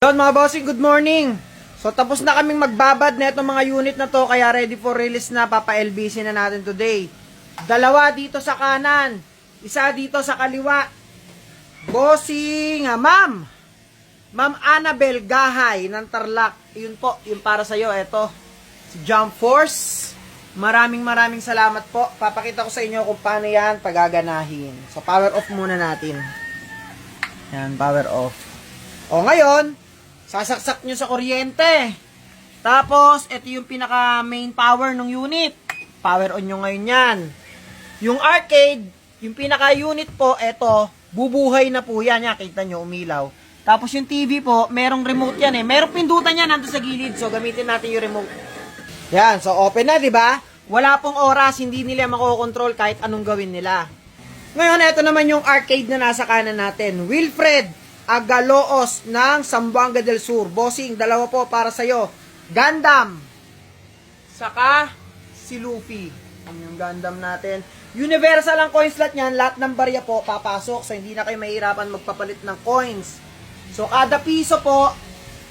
Yon mga bossing, good morning. So tapos na kaming magbabad na itong mga unit na to, kaya ready for release na. Papa-LBC na natin today. Dalawa dito sa kanan, isa dito sa kaliwa. Bossing, Ma'am Annabel Gahay ng Tarlac. Yun po, yun para sa'yo. Ito, si Jump Force. Maraming salamat po. Papakita ko sa inyo kung paano yan pagaganahin. So power off muna natin. Yan, power off. O ngayon, sasaksak nyo sa kuryente. Tapos, ito yung pinaka main power ng unit. Power on nyo ngayon yan. Yung arcade, yung pinaka unit po, ito, bubuhay na po yan. Yan, kita nyo, umilaw. Tapos yung TV po, merong remote yan eh. Merong pindutan yan nandun sa gilid. So, gamitin natin yung remote. Yan, so open na, di ba? Wala pong oras, hindi nila makokontrol kahit anong gawin nila. Ngayon, ito naman yung arcade na nasa kanan natin. Wilfred Agaloos ng Zamboanga del Sur. Bossing, dalawa po para sa'yo. Gundam. Saka si Luffy. Ang yung Gundam natin. Universal ang coin slot niyan. Lahat ng barya po papasok. So, hindi na kayo mahirapan magpapalit ng coins. So, kada piso po,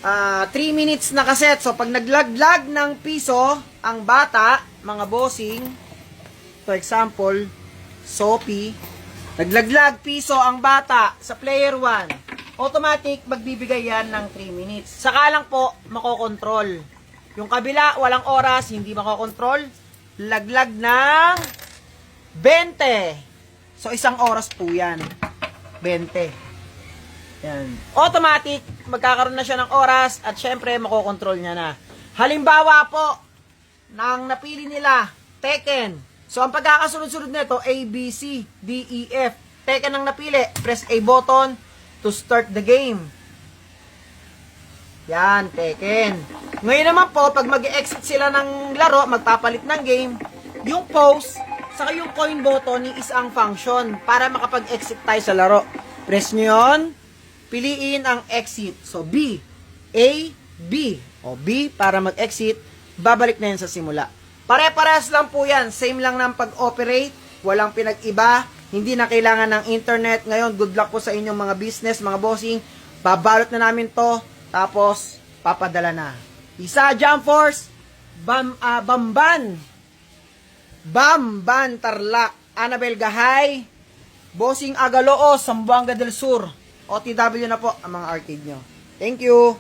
3 minutes na kaset. So, pag naglaglag ng piso, ang bata, mga bossing, for example, Sophie, naglaglag piso ang bata sa player 1. Automatic, magbibigay yan ng 3 minutes. Saka lang po, makokontrol. Yung kabila, walang oras, hindi makokontrol. Laglag ng 20. So, isang oras po yan. 20. Yan. Automatic, magkakaroon na siya ng oras at syempre, makokontrol niya na. Halimbawa po, nang napili nila, Tekken. So, ang pagkakasunod-sunod nito, A, B, C, D, E, F. Tekken ang napili. Press A button to start the game. Yan, Tekken. Ngayon naman po, pag mag-exit sila ng laro, magpapalit ng game, yung pause, saka yung coin button is ang function para makapag-exit tayo sa laro. Press nyo yun, piliin ang exit. So, B, A, B. O, B para mag-exit, babalik na yan sa simula. Pare-parehas lang po yan. Same lang ng pag-operate, walang pinag-iba. Hindi na kailangan ng internet. Ngayon, good luck po sa inyong mga business, mga bossing. Babalot na namin to. Tapos, papadala na. Isa, Jump Force. Bamban Tarlac. Annabel Gahay. Bossing Agaloos, Zamboanga del Sur. OTW na po ang mga arcade nyo. Thank you.